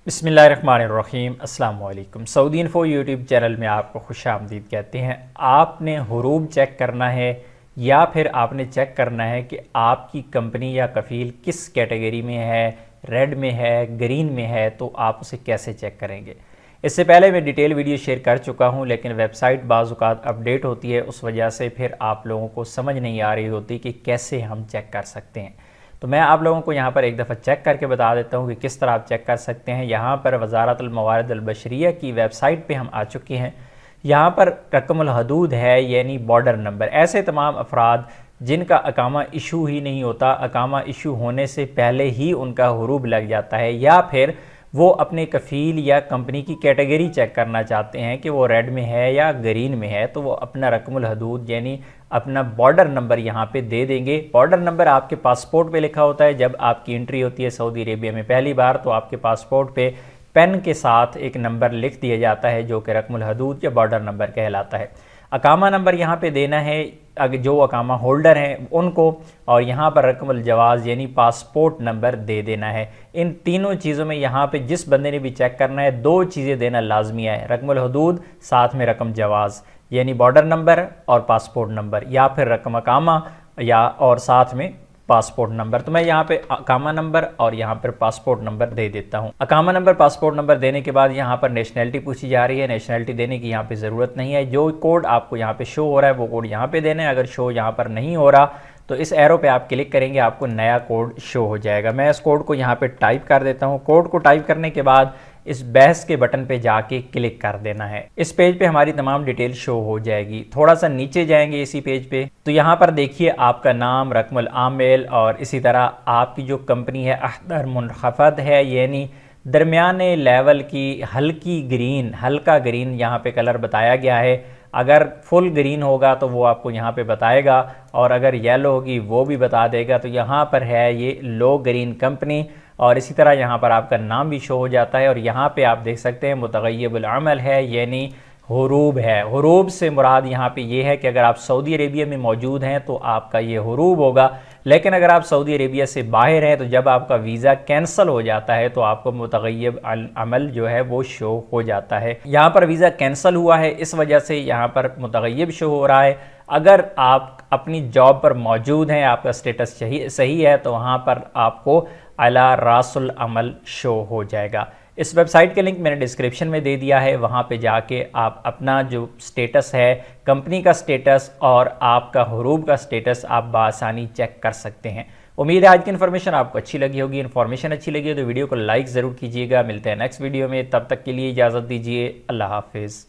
बिस्मिल्लाहिर्रहमानिर्रहीम अस्सलाम वालेकुम। सऊदी इन्फो यूट्यूब चैनल में आपको खुशामदीद कहते हैं। आपने हुरूब चेक करना है या फिर आपने चेक करना है कि आपकी कंपनी या कफ़ील किस कैटेगरी में है, रेड में है, ग्रीन में है, तो आप उसे कैसे चेक करेंगे। इससे पहले मैं डिटेल वीडियो शेयर कर चुका हूं, लेकिन वेबसाइट बाज़ औक़ात अपडेट होती है, उस वजह से फिर आप लोगों को समझ नहीं आ रही होती कि कैसे हम चेक कर सकते हैं। तो मैं आप लोगों को यहाँ पर एक दफ़ा चेक करके बता देता हूँ कि किस तरह आप चेक कर सकते हैं। यहाँ पर वज़ारतुल मवारिद अल बशरिया की वेबसाइट पे हम आ चुके हैं। यहाँ पर रकमुल हदूद है, यानी बॉर्डर नंबर। ऐसे तमाम अफराद जिनका अकामा इशू ही नहीं होता, अकामा इशू होने से पहले ही उनका हुरूब लग जाता है, या फिर वो अपने कफ़ील या कंपनी की कैटेगरी चेक करना चाहते हैं कि वो रेड में है या ग्रीन में है, तो वो अपना रकमुल हदूद यानी अपना बॉर्डर नंबर यहाँ पे दे देंगे। बॉर्डर नंबर आपके पासपोर्ट पे लिखा होता है। जब आपकी एंट्री होती है सऊदी अरेबिया में पहली बार, तो आपके पासपोर्ट पे पेन के साथ एक नंबर लिख दिया जाता है जो कि रकमुल हदूद या बॉर्डर नंबर कहलाता है। अकामा नंबर यहाँ पे देना है जो अकामा होल्डर हैं उनको, और यहाँ पर रकमुल जवाज़ यानी पासपोर्ट नंबर दे देना है। इन तीनों चीज़ों में यहाँ पे जिस बंदे ने भी चेक करना है, दो चीज़ें देना लाजमी है, रकमुल हदूद साथ में रकम जवाज़ यानी बॉर्डर नंबर और पासपोर्ट नंबर, या फिर रकम अकामा या और साथ में पासपोर्ट नंबर। तो मैं यहाँ पे अकामा नंबर और यहाँ पर पासपोर्ट नंबर दे देता हूँ। अकामा नंबर पासपोर्ट नंबर देने के बाद यहाँ पर नेशनैलिटी पूछी जा रही है। नेशनैलिटी देने की यहाँ पे ज़रूरत नहीं है। जो कोड आपको यहाँ पे शो हो रहा है वो कोड यहाँ पे देना है। अगर शो यहाँ पर नहीं हो रहा तो इस एरो पे आप क्लिक करेंगे, आपको नया कोड शो हो जाएगा। मैं इस कोड को यहाँ पे टाइप कर देता हूँ। कोड को टाइप करने के बाद इस बहस के बटन पे जाके क्लिक कर देना है। इस पेज पे हमारी तमाम डिटेल शो हो जाएगी। थोड़ा सा नीचे जाएंगे इसी पेज पे, तो यहाँ पर देखिए आपका नाम, रकमुल आमिल, और इसी तरह आपकी जो कंपनी है अहदर मुनखफद है, यानी दरमियाने लेवल की हल्की ग्रीन, हल्का ग्रीन यहाँ पे कलर बताया गया है। अगर फुल ग्रीन होगा तो वो आपको यहाँ पे बताएगा, और अगर येलो होगी वो भी बता देगा। तो यहाँ पर है ये लो ग्रीन कंपनी, और इसी तरह यहाँ पर आपका नाम भी शो हो जाता है। और यहाँ पे आप देख सकते हैं मुतग़य्यबुल अमल है, यानी हुरूब है। हुरूब से मुराद यहाँ पे ये है कि अगर आप सऊदी अरेबिया में मौजूद हैं तो आपका ये हुरूब होगा, लेकिन अगर आप सऊदी अरेबिया से बाहर हैं तो जब आपका वीज़ा कैंसिल हो जाता है तो आपको मुतग़य्यब अमल जो है वो शो हो जाता है। यहाँ पर वीज़ा कैंसिल हुआ है, इस वजह से यहाँ पर मुतग़य्यब शो हो रहा है। अगर आप अपनी जॉब पर मौजूद हैं, आपका स्टेटस सही है, तो वहाँ पर आपको अला रासुल अमल शो हो जाएगा। इस वेबसाइट के लिंक मैंने डिस्क्रिप्शन में दे दिया है, वहाँ पे जाके आप अपना जो स्टेटस है, कंपनी का स्टेटस और आपका हुरूब का स्टेटस आप बासानी चेक कर सकते हैं। उम्मीद है आज की इन्फॉर्मेशन आपको अच्छी लगी होगी। इन्फॉर्मेशन अच्छी लगी हो तो वीडियो को लाइक ज़रूर कीजिएगा। मिलते हैं नेक्स्ट वीडियो में, तब तक के लिए इजाज़त दीजिए। अल्लाह हाफिज़।